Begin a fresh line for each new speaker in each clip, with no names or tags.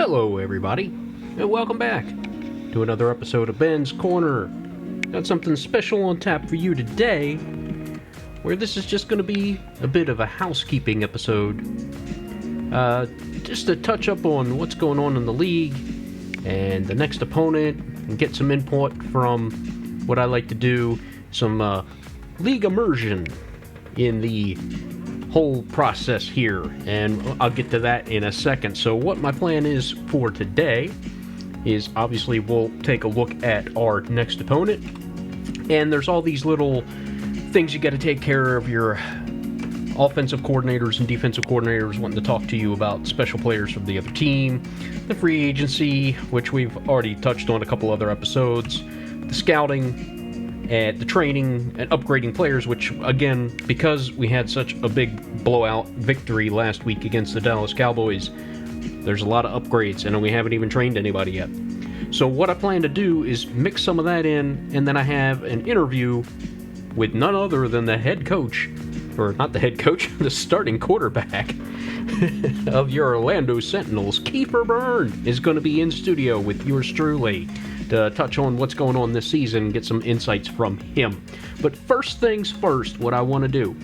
Hello everybody, and welcome back to another episode of Ben's Corner. Got something special on tap for you today, where this is just going to be a bit of a housekeeping episode. Just to touch up on what's going on in the league, and the next opponent, and get some input from what I like to do, some league immersion in the whole process here, and I'll get to that in a second. So what my plan is for today is, obviously, we'll take a look at our next opponent, and there's all these little things you got to take care of. Your offensive coordinators and defensive coordinators wanting to talk to you about special players from the other team, the free agency, which we've already touched on a couple other episodes, the scouting, and the training and upgrading players, which, again, because we had such a big blowout victory last week against the Dallas Cowboys, there's a lot of upgrades, and we haven't even trained anybody yet. So what I plan to do is mix some of that in, and then I have an interview with none other than the head coach, or not the head coach, the starting quarterback of your Orlando Sentinels. Kiefer Byrne is going to be in studio with yours truly to touch on what's going on this season and get some insights from him. But first things first, what I want to do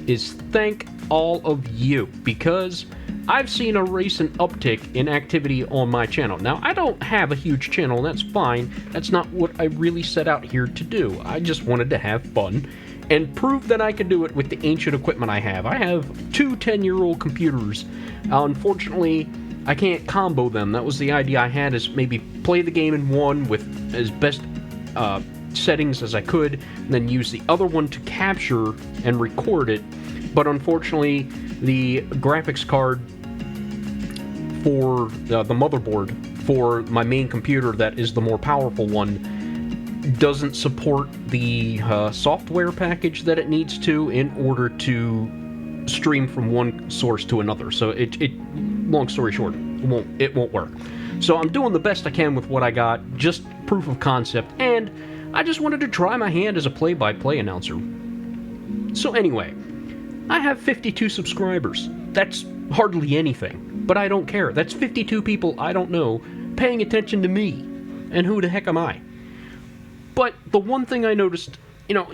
is thank all of you, because I've seen a recent uptick in activity on my channel. Now, I don't have a huge channel, and that's fine. That's not what I really set out here to do. I just wanted to have fun and prove that I could do it with the ancient equipment I have. I have two 10-year-old computers. Unfortunately, I can't combo them. That was the idea I had, is maybe play the game in one with as best settings as I could, and then use the other one to capture and record it. But unfortunately, the graphics card for the motherboard for my main computer, that is the more powerful one, doesn't support the software package that it needs to in order to stream from one source to another. So long story short, it won't work. So I'm doing the best I can with what I got, just proof of concept, and I just wanted to try my hand as a play-by-play announcer. So anyway, I have 52 subscribers. That's hardly anything, but I don't care. That's 52 people I don't know paying attention to me, and who the heck am I? But the one thing I noticed,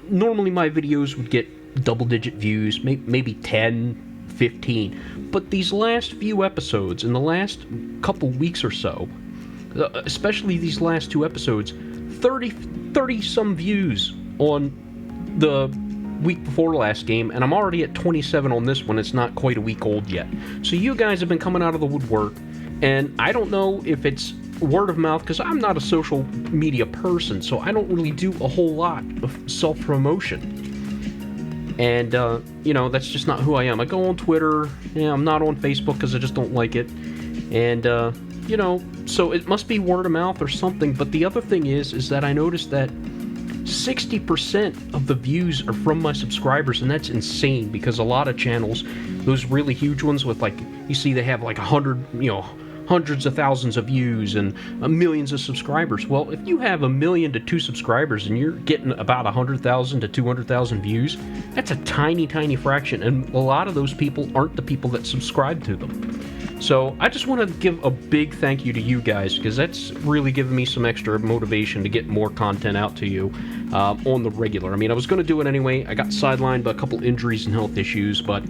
normally my videos would get double-digit views, maybe 10, 15. But these last few episodes, in the last couple weeks or so, especially these last two episodes, 30-some views on the week before last game, and I'm already at 27 on this one. It's not quite a week old yet. So you guys have been coming out of the woodwork, and I don't know if it's word of mouth, because I'm not a social media person, so I don't really do a whole lot of self-promotion. And, that's just not who I am. I go on Twitter, I'm not on Facebook because I just don't like it. And, so it must be word of mouth or something. But the other thing is that I noticed that 60% of the views are from my subscribers, and that's insane, because a lot of channels, those really huge ones with, you see they have 100, hundreds of thousands of views and millions of subscribers. Well, if you have 1 million to 2 subscribers and you're getting about 100,000 to 200,000 views, that's a tiny, tiny fraction, and a lot of those people aren't the people that subscribe to them. So I just want to give a big thank you to you guys, because that's really given me some extra motivation to get more content out to you on the regular. I mean, I was going to do it anyway. I got sidelined by a couple injuries and health issues, but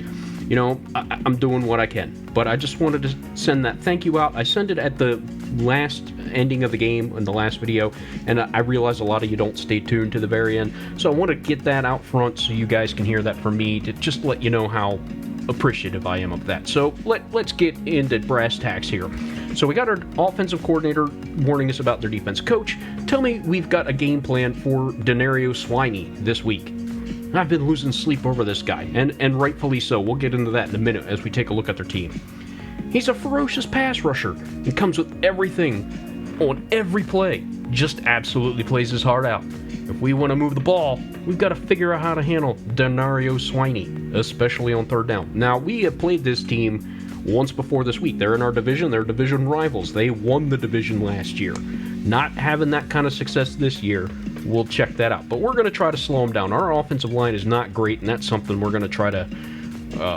I'm doing what I can. But I just wanted to send that thank you out. I sent it at the last ending of the game in the last video, and I realize a lot of you don't stay tuned to the very end. So I want to get that out front so you guys can hear that from me, to just let you know how appreciative I am of that. So let's get into brass tacks here. So we got our offensive coordinator warning us about their defense. Coach, tell me we've got a game plan for Denario Swiney this week. I've been losing sleep over this guy, and rightfully so. We'll get into that in a minute as we take a look at their team. He's a ferocious pass rusher and comes with everything on every play. Just absolutely plays his heart out. If we want to move the ball, we've got to figure out how to handle Denario Swiney, especially on third down. Now, we have played this team once before this week. They're in our division. They're division rivals. They won the division last year. Not having that kind of success this year, we'll check that out. But we're going to try to slow them down. Our offensive line is not great, and that's something we're going to try to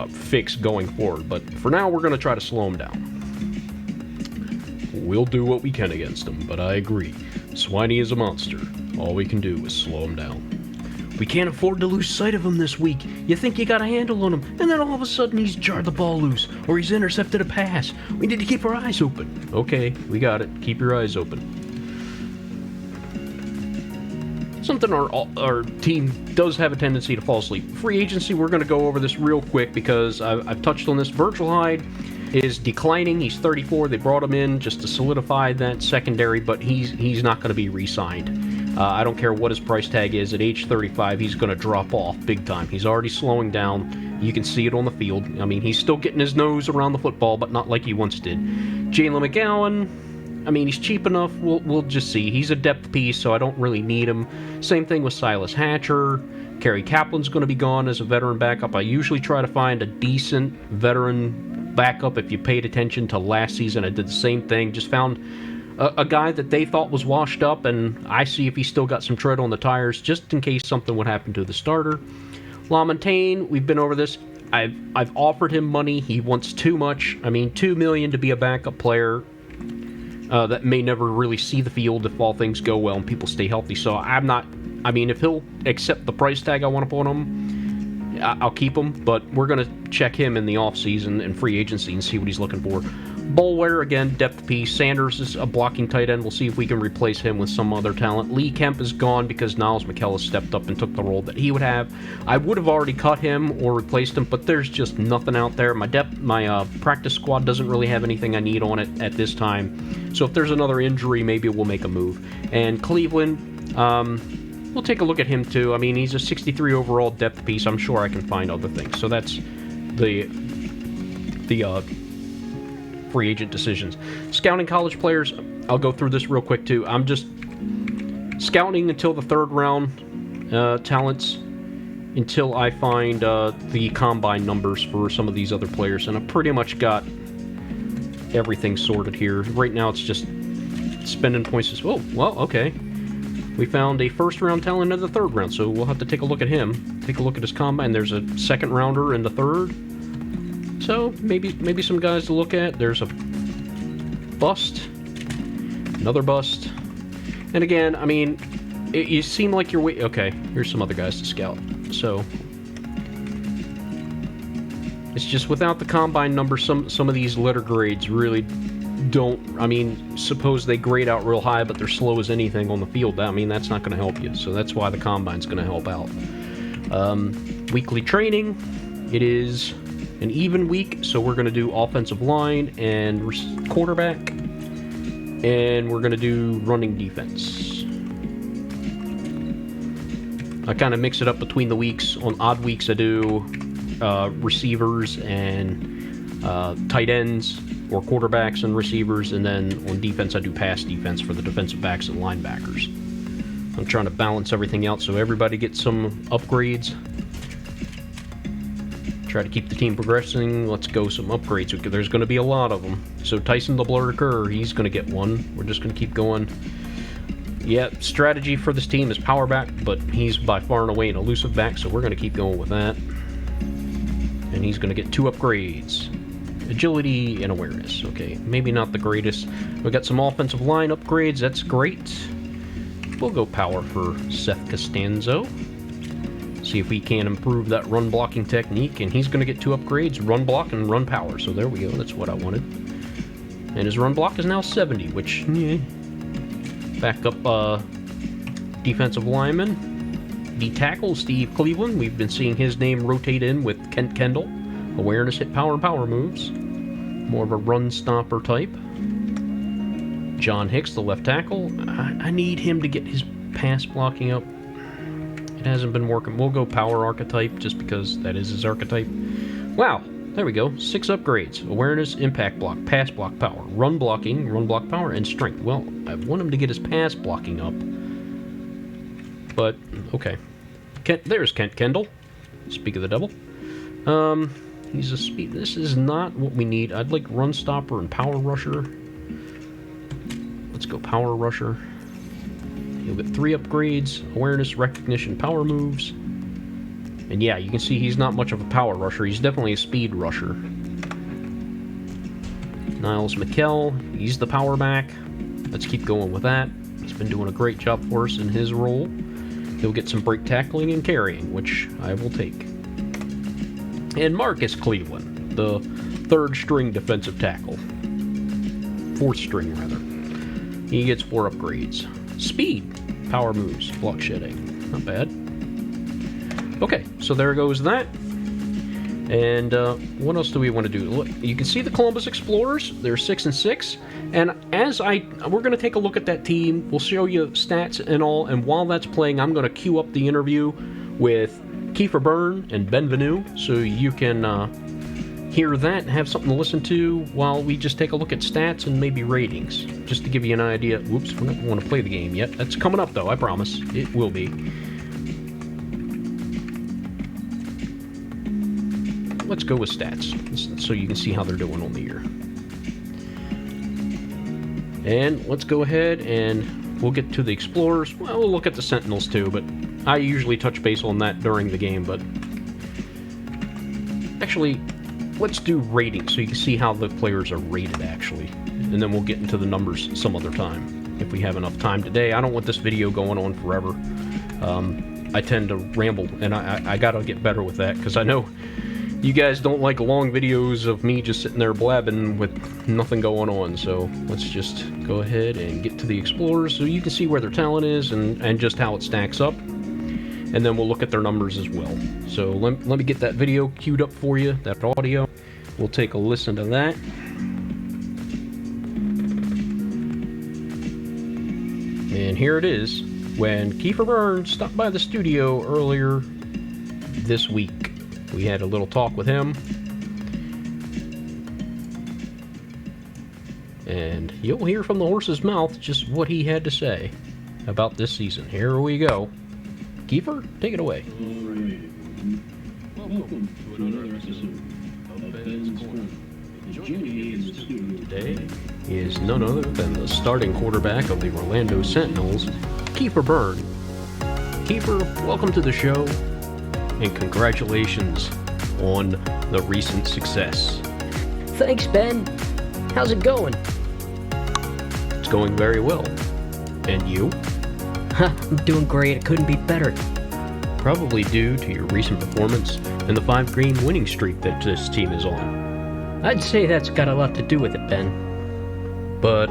fix going forward. But for now, we're going to try to slow them down. we'll do what we can against him, but I agree. Swiney is a monster. All we can do is slow him down. We can't afford to lose sight of him this week. You think you got a handle on him, and then all of a sudden he's jarred the ball loose, or he's intercepted a pass. We need to keep our eyes open. Okay, we got it. Keep your eyes open. Something our team does have a tendency to fall asleep. Free agency, we're going to go over this real quick because I've touched on this. Virgil Hyde is declining. He's 34. They brought him in just to solidify that secondary, but he's not going to be re-signed. I don't care what his price tag is. At age 35, he's going to drop off big time. He's already slowing down. You can see it on the field. I mean, he's still getting his nose around the football, but not like he once did. Jalen McGowan, I mean, he's cheap enough. We'll just see. He's a depth piece, so I don't really need him. Same thing with Silas Hatcher. Kerry Kaplan's going to be gone as a veteran backup. I usually try to find a decent veteran backup. If you paid attention to last season, I did the same thing. Just found a guy that they thought was washed up, and I see if he's still got some tread on the tires, just in case something would happen to the starter. LaMontagne, we've been over this. I've offered him money. He wants too much. I mean, $2 million to be a backup player that may never really see the field if all things go well and people stay healthy. So I'm not. I mean, if he'll accept the price tag I want to put on him, I'll keep him. But we're gonna check him in the offseason and free agency and see what he's looking for. Bolware, again, depth piece. Sanders is a blocking tight end. We'll see if we can replace him with some other talent. Lee Kemp is gone because Niles McKellis stepped up and took the role that he would have. I would have already cut him or replaced him, but there's just nothing out there. My practice squad doesn't really have anything I need on it at this time. So if there's another injury, maybe we'll make a move. And Cleveland, we'll take a look at him too. I mean, he's a 63 overall depth piece. I'm sure I can find other things. So that's the free agent decisions. Scouting college players, I'll go through this real quick too. I'm just scouting until the third round talents until I find the combine numbers for some of these other players, and I pretty much got everything sorted here. Right now it's just spending points. Oh, well, okay. We found a first round talent in the third round, so we'll have to take a look at him. Take a look at his combine. There's a second rounder in the third. So maybe some guys to look at. There's a bust, another bust, and again, I mean, you seem like you're okay. Here's some other guys to scout. So it's just without the combine number, some of these letter grades really don't. I mean, suppose they grade out real high, but they're slow as anything on the field. I mean, that's not going to help you. So that's why the combine's going to help out. Weekly training. It is an even week, so we're going to do offensive line and quarterback, and we're going to do running defense. I kind of mix it up between the weeks. On odd weeks, I do receivers and tight ends, or quarterbacks and receivers, and then on defense, I do pass defense for the defensive backs and linebackers. I'm trying to balance everything out so everybody gets some upgrades. Try to keep the team progressing. Let's go some upgrades. There's going to be a lot of them. So Tyson the Blur Kerr, he's going to get one. We're just going to keep going. Yeah, strategy for this team is power back, but he's by far and away an elusive back, so we're going to keep going with that. And he's going to get 2 upgrades. Agility and awareness. Okay, maybe not the greatest. We got some offensive line upgrades. That's great. We'll go power for Seth Costanzo. See if we can improve that run blocking technique, and he's going to get 2 upgrades, run block and run power. So there we go, that's what I wanted. And his run block is now 70, which, yeah. Back up defensive lineman. D-tackle, Steve Cleveland. We've been seeing his name rotate in with Kent Kendall. Awareness, hit power, and power moves. More of a run stopper type. John Hicks, the left tackle. I need him to get his pass blocking up. It hasn't been working. We'll go power archetype just because that is his archetype. Wow, there we go. 6 upgrades. Awareness, impact block, pass block, power, run blocking, run block power, and strength. Well, I want him to get his pass blocking up. But, okay. There's Kent Kendall. Speak of the devil. He's a speed. This is not what we need. I'd like run stopper and power rusher. Let's go power rusher. He'll get 3 upgrades, awareness, recognition, power moves. And yeah, you can see he's not much of a power rusher. He's definitely a speed rusher. Niles McKell, he's the power back. Let's keep going with that. He's been doing a great job for us in his role. He'll get some break tackling and carrying, which I will take. And Marcus Cleveland, the third string defensive tackle. Fourth string, rather. He gets 4 upgrades. Speed, power moves, block shedding. Not bad. Okay, so there goes that. And what else do we want to do? Look, you can see the Columbus Explorers. They're 6-6. And we're going to take a look at that team. We'll show you stats and all. And while that's playing, I'm going to queue up the interview with Kiefer Byrne and Benvenu, so you can hear that and have something to listen to while we just take a look at stats and maybe ratings, just to give you an idea. Whoops, we don't want to play the game yet. That's coming up, though, I promise. It will be. Let's go with stats, so you can see how they're doing on the year. And let's go ahead and we'll get to the Explorers. Well, we'll look at the Sentinels too, but I usually touch base on that during the game, but actually, let's do ratings so you can see how the players are rated, actually. And then we'll get into the numbers some other time, if we have enough time today. I don't want this video going on forever. I tend to ramble, and I gotta get better with that, because I know you guys don't like long videos of me just sitting there blabbing with nothing going on, so let's just go ahead and get to the Explorers so you can see where their talent is and just how it stacks up. And then we'll look at their numbers as well. So let me get that video queued up for you, that audio. We'll take a listen to that. And here it is, when Kiefer Byrne stopped by the studio earlier this week. We had a little talk with him. And you'll hear from the horse's mouth just what he had to say about this season. Here we go. Kiefer, take it away.
Welcome to another episode of Ben's Corner. Joining me in the studio
Today is none other than the starting quarterback of the Orlando Sentinels, Kiefer Byrne. Kiefer, welcome to the show, and congratulations on the recent success.
Thanks, Ben. How's it going?
It's going very well. And you?
I'm doing great. It couldn't be better.
Probably due to your recent performance and the 5-game winning streak that this team is on.
I'd say that's got a lot to do with it, Ben.
But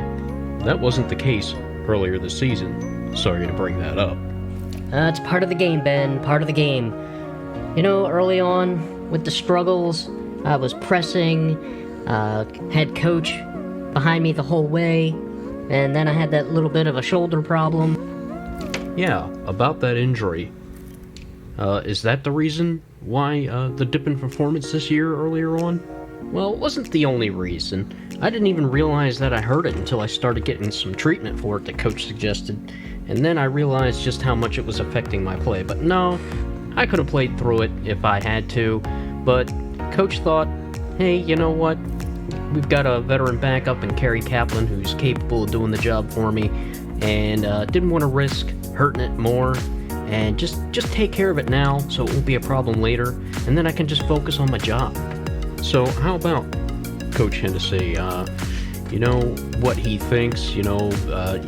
that wasn't the case earlier this season. Sorry to bring that up.
It's part of the game, Ben. Part of the game. You know, early on, with the struggles, I was pressing, head coach behind me the whole way, and then I had that little bit of a shoulder problem.
Yeah, about that injury. Is that the reason why the dip in performance this year earlier on?
Well, it wasn't the only reason. I didn't even realize that I hurt it until I started getting some treatment for it that Coach suggested, and then I realized just how much it was affecting my play. But no, I could have played through it if I had to, but Coach thought, hey, you know what? We've got a veteran backup in Kerry Kaplan who's capable of doing the job for me, and didn't want to risk hurting it more, and just take care of it now so it won't be a problem later, and then I can just focus on my job.
So how about Coach Hennessy? You know what he thinks, you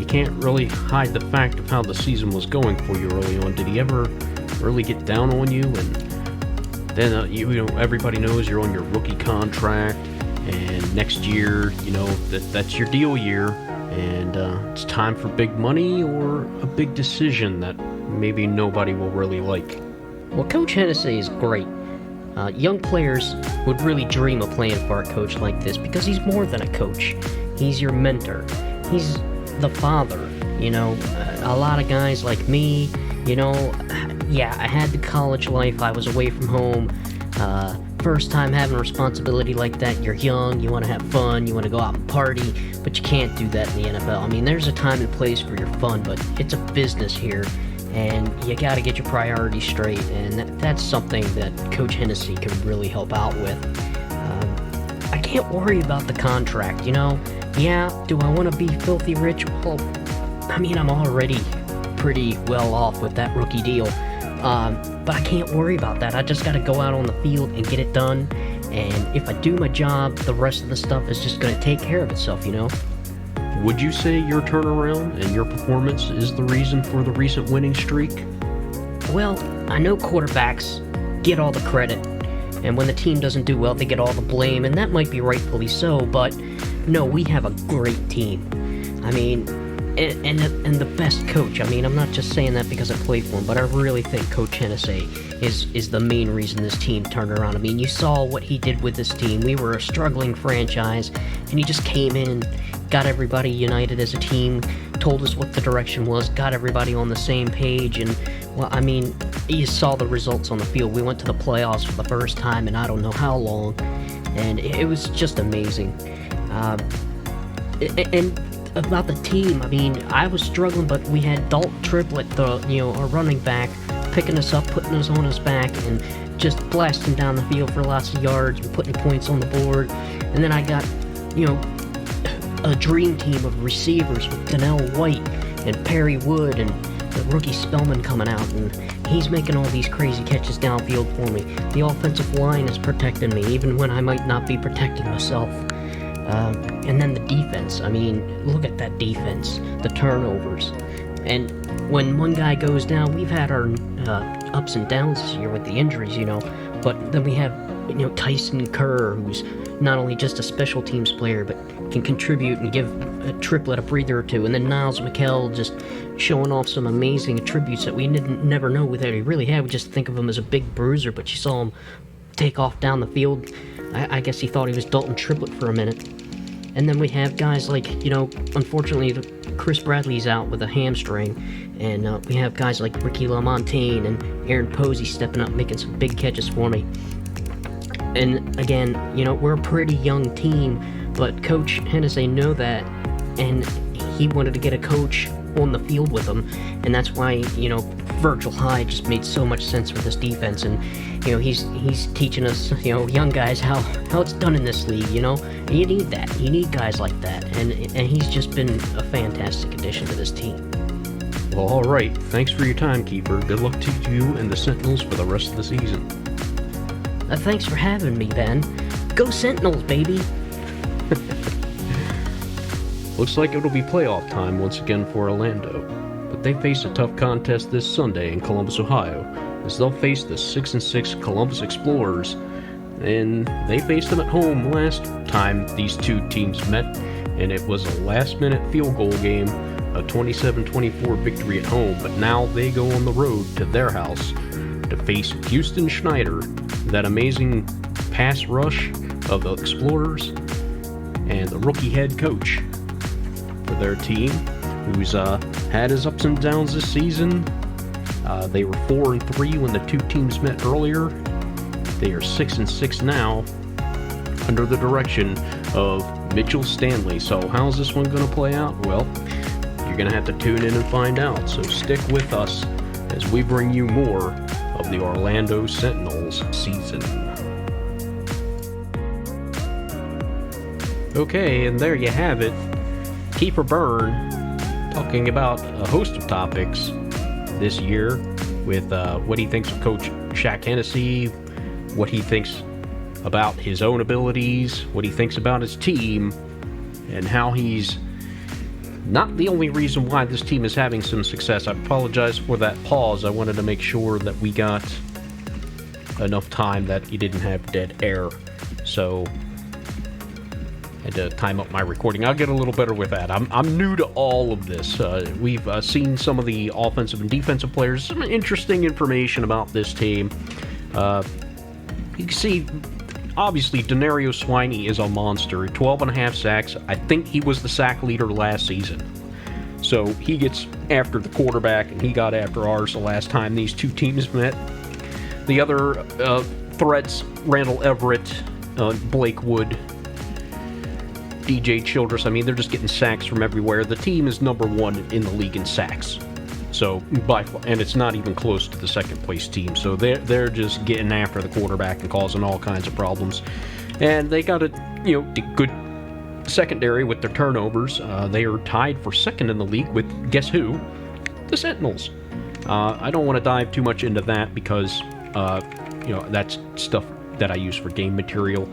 can't really hide the fact of how the season was going for you early on. Did he ever really get down on you? And then, everybody knows you're on your rookie contract, and next year, that's your deal year, and it's time for big money or a big decision that maybe nobody will really like.
Well, Coach Hennessy is great. Young players would really dream of playing for a coach like this because he's more than a coach. He's your mentor. He's the father. A lot of guys like me, I had the college life. I was away from home. First time having a responsibility like that. You're young, you want to have fun, you want to go out and party, but you can't do that in the NFL. I mean, there's a time and place for your fun, but it's a business here, and you got to get your priorities straight, and that's something that Coach Hennessy can really help out with. I can't worry about the contract, Yeah, do I want to be filthy rich? Well, I mean, I'm already pretty well off with that rookie deal. But I can't worry about that. I just got to go out on the field and get it done. And if I do my job, the rest of the stuff is just going to take care of itself, you know?
Would you say your turnaround and your performance is the reason for the recent winning streak?
Well, I know quarterbacks get all the credit, and when the team doesn't do well, they get all the blame, and that might be rightfully so, but no, we have a great team. I mean, and the best coach. I mean, I'm not just saying that because I play for him, but I really think Coach Hennessy is the main reason this team turned around. I mean, you saw what he did with this team. We were a struggling franchise, and he just came in, got everybody united as a team, told us what the direction was, got everybody on the same page, and, well, I mean, you saw the results on the field. We went to the playoffs for the first time in I don't know how long, and it was just amazing. And about the team, I mean, I was struggling, but we had Dalton Triplett, our running back, picking us up, putting us on his back, and just blasting down the field for lots of yards and putting points on the board. And then I got, a dream team of receivers with Donnell White and Perry Wood and the rookie Spellman coming out, and he's making all these crazy catches downfield for me. The offensive line is protecting me, even when I might not be protecting myself. And then the defense. I mean, look at that defense, the turnovers. And when one guy goes down, we've had our ups and downs this year with the injuries, but then we have, Tyson Kerr, who's not only just a special teams player, but can contribute and give a Triplet a breather or two. And then Niles McKell just showing off some amazing attributes that we never know that he really had. We just think of him as a big bruiser, but you saw him take off down the field. I guess he thought he was Dalton Triplett for a minute. And then we have guys like, unfortunately, Chris Bradley's out with a hamstring. And we have guys like Ricky LaMontagne and Aaron Posey stepping up, making some big catches for me. And again, we're a pretty young team, but Coach Hennessy knew that, and he wanted to get a coach on the field with him, and that's why, Virgil Hyde just made so much sense for this defense, and, he's teaching us, young guys how it's done in this league, and you need that. You need guys like that, and he's just been a fantastic addition to this team.
Well, all right. Thanks for your time, Kiefer. Good luck to you and the Sentinels for the rest of the season.
Thanks for having me, Ben. Go Sentinels, baby!
Looks like it'll be playoff time once again for Orlando, but they face a tough contest this Sunday in Columbus, Ohio, as they'll face the 6-6 Columbus Explorers, and they faced them at home last time these two teams met, and it was a last-minute field goal game, a 27-24 victory at home, but now they go on the road to their house to face Houston Schneider, that amazing pass rush of the Explorers, and the rookie head coach for their team, who's had his ups and downs this season. They were 4-3 when the two teams met earlier. They are 6-6 now, under the direction of Mitchell Stanley. So how's this one going to play out? Well, you're going to have to tune in and find out. So stick with us as we bring you more of the Orlando Sentinels season. Okay, and there you have it. Kiefer Byrne talking about a host of topics this year with what he thinks of Coach Shaq Hennessy, what he thinks about his own abilities, what he thinks about his team, and how he's not the only reason why this team is having some success. I apologize for that pause. I wanted to make sure that we got enough time that you didn't have dead air. So I had to time up my recording. I'll get a little better with that. I'm new to all of this. We've seen some of the offensive and defensive players, some interesting information about this team. You can see, obviously, Denario Swiney is a monster. 12.5 sacks. I think he was the sack leader last season. So he gets after the quarterback, and he got after ours the last time these two teams met. The other threats, Randall Everett, Blake Wood, DJ Childress, I mean, they're just getting sacks from everywhere. The team is number one in the league in sacks. So, and it's not even close to the second place team. So they're just getting after the quarterback and causing all kinds of problems. And they got a good secondary with their turnovers. They are tied for second in the league with, guess who? The Sentinels. I don't want to dive too much into that because, that's stuff that I use for game material.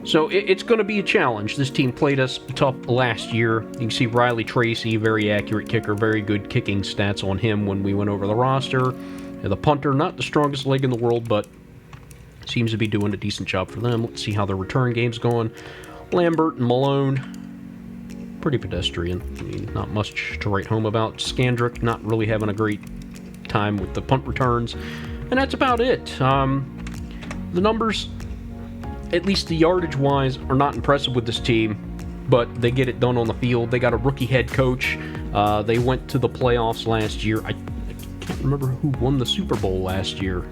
So it's going to be a challenge. This team played us tough last year. You can see Riley Tracy, very accurate kicker, very good kicking stats on him when we went over the roster. And the punter, not the strongest leg in the world, but seems to be doing a decent job for them. Let's see how the return game's going. Lambert and Malone, pretty pedestrian. I mean, not much to write home about. Skandrick, not really having a great time with the punt returns. And that's about it. The numbers, at least the yardage-wise, are not impressive with this team, but they get it done on the field. They got a rookie head coach. They went to the playoffs last year. I can't remember who won the Super Bowl last year.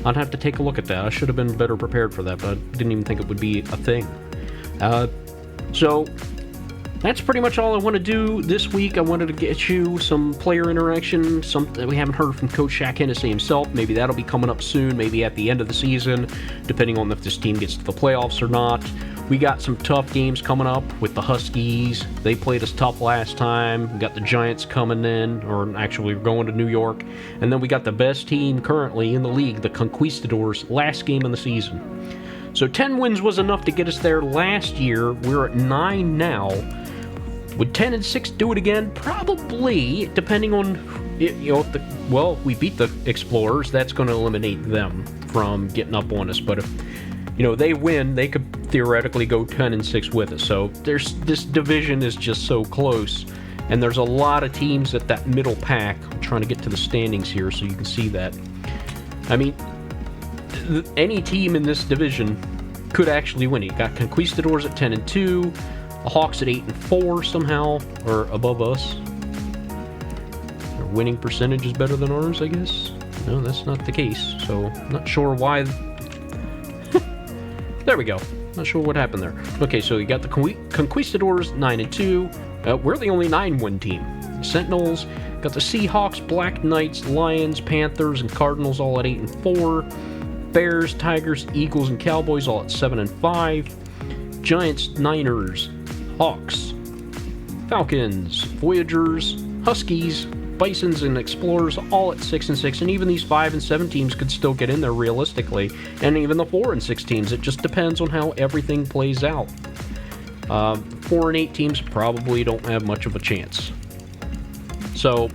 I'd have to take a look at that. I should have been better prepared for that, but I didn't even think it would be a thing. So that's pretty much all I want to do this week. I wanted to get you some player interaction, something we haven't heard from Coach Shaq Hennessy himself. Maybe that'll be coming up soon, maybe at the end of the season, depending on if this team gets to the playoffs or not. We got some tough games coming up with the Huskies. They played us tough last time. We got the Giants coming in, or actually we're going to New York. And then we got the best team currently in the league, the Conquistadors, last game of the season. So 10 wins was enough to get us there last year. We're at 9 now. Would 10 and 6 do it again? Probably, depending on, if we beat the Explorers, that's going to eliminate them from getting up on us. But if, they win, they could theoretically go 10 and 6 with us. So this division is just so close, and there's a lot of teams at that middle pack. I'm trying to get to the standings here so you can see that. I mean, any team in this division could actually win. You got Conquistadors at 10 and 2. The Hawks at 8 and 4 somehow, or above us. Their winning percentage is better than ours, I guess. No, that's not the case. So, not sure why. There we go. Not sure what happened there. Okay, so you got the Conquistadors 9 and 2. We're the only 9-win team. Sentinels got the Seahawks, Black Knights, Lions, Panthers, and Cardinals all at 8 and 4. Bears, Tigers, Eagles, and Cowboys all at 7 and 5. Giants, Niners, Hawks, Falcons, Voyagers, Huskies, Bisons, and Explorers all at 6 and 6, and even these 5 and 7 teams could still get in there realistically, and even the 4 and 6 teams. It just depends on how everything plays out. 4 and 8 teams probably don't have much of a chance. So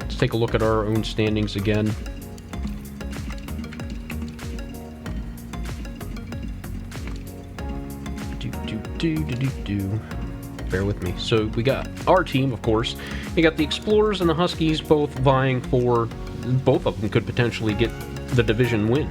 let's take a look at our own standings again. Bear with me. So we got our team, of course. We got the Explorers and the Huskies both vying for, both of them could potentially get the division win.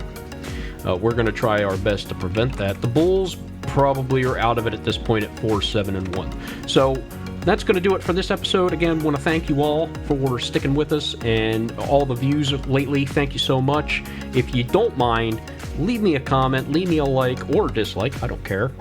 We're going to try our best to prevent that. The Bulls probably are out of it at this point at 4-7-1. So that's going to do it for this episode. Again, want to thank you all for sticking with us and all the views lately. Thank you so much. If you don't mind, leave me a comment, leave me a like or dislike. I don't care.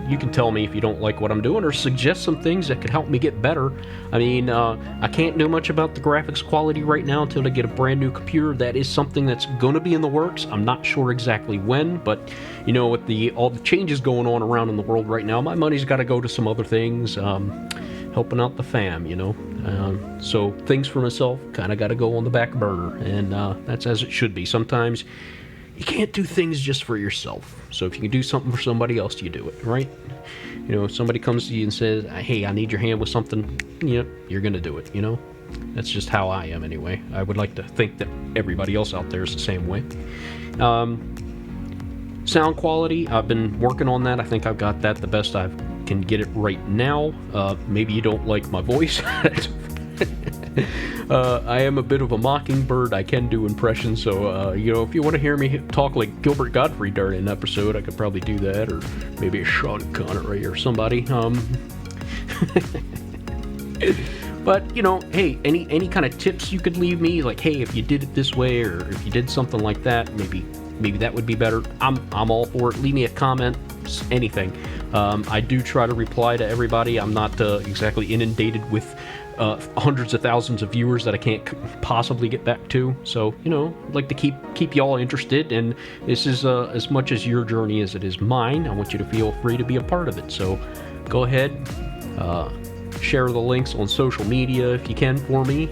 You can tell me if you don't like what I'm doing or suggest some things that could help me get better. I mean, I can't do much about the graphics quality right now until I get a brand new computer. That is something that's going to be in the works. I'm not sure exactly when, but with all the changes going on around in the world right now, my money's got to go to some other things, helping out the fam, So things for myself kind of got to go on the back burner, and that's as it should be. Sometimes you can't do things just for yourself. So if you can do something for somebody else, you do it, right? If somebody comes to you and says, hey, I need your hand with something, you're going to do it, That's just how I am anyway. I would like to think that everybody else out there is the same way. Sound quality, I've been working on that. I think I've got that the best I can get it right now. Maybe you don't like my voice. I am a bit of a mockingbird. I can do impressions, so if you want to hear me talk like Gilbert Gottfried during an episode, I could probably do that, or maybe a Sean Connery or somebody. But hey, any kind of tips you could leave me, like, hey, if you did it this way, or if you did something like that, maybe that would be better. I'm all for it. Leave me a comment, anything. I do try to reply to everybody. I'm not exactly inundated with hundreds of thousands of viewers that I can't possibly get back to. So, I'd like to keep y'all interested, and this is as much as your journey as it is mine. I want you to feel free to be a part of it. So go ahead, share the links on social media if you can for me.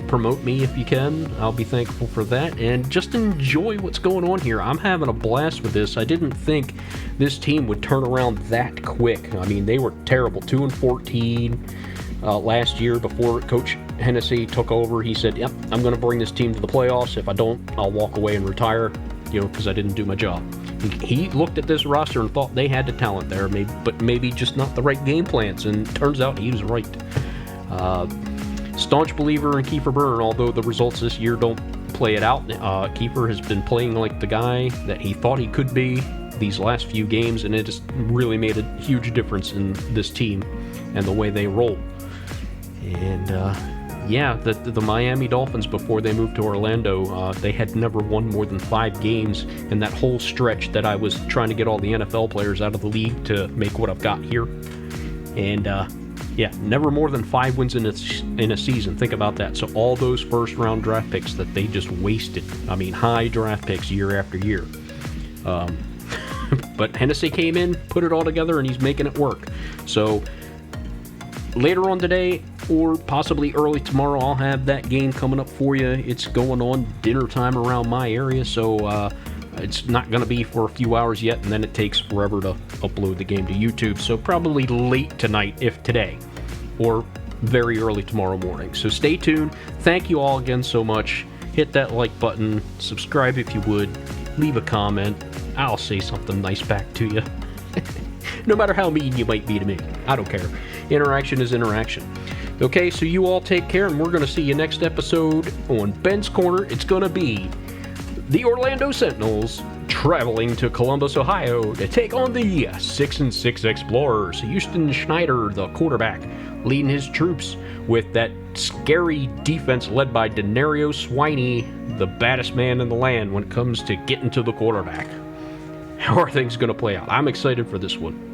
Promote me if you can. I'll be thankful for that. And just enjoy what's going on here. I'm having a blast with this. I didn't think this team would turn around that quick. I mean, they were terrible. 2-14 last year before Coach Hennessy took over. He said, yep, I'm going to bring this team to the playoffs. If I don't, I'll walk away and retire, because I didn't do my job. He looked at this roster and thought they had the talent there, but maybe just not the right game plans, and turns out he was right. Staunch believer in Kiefer Byrne, although the results this year don't play it out. Kiefer has been playing like the guy that he thought he could be these last few games, and it just really made a huge difference in this team and the way they roll. And the Miami Dolphins, before they moved to Orlando, they had never won more than 5 games in that whole stretch that I was trying to get all the NFL players out of the league to make what I've got here. And never more than 5 wins in a season. Think about that. So all those first round draft picks that they just wasted. I mean, high draft picks year after year. But Hennessy came in, put it all together, and he's making it work. So later on today, or possibly early tomorrow, I'll have that game coming up for you. It's going on dinner time around my area, so it's not going to be for a few hours yet, and then it takes forever to upload the game to YouTube. So probably late tonight, if today, or very early tomorrow morning. So stay tuned. Thank you all again so much. Hit that like button, subscribe if you would, leave a comment. I'll say something nice back to you. No matter how mean you might be to me, I don't care. Interaction is interaction. Okay, so you all take care, and we're going to see you next episode on Ben's Corner. It's going to be the Orlando Sentinels traveling to Columbus, Ohio to take on the 6-6 Explorers. Houston Schneider, the quarterback, leading his troops with that scary defense led by Denario Swiney, the baddest man in the land when it comes to getting to the quarterback. How are things going to play out? I'm excited for this one.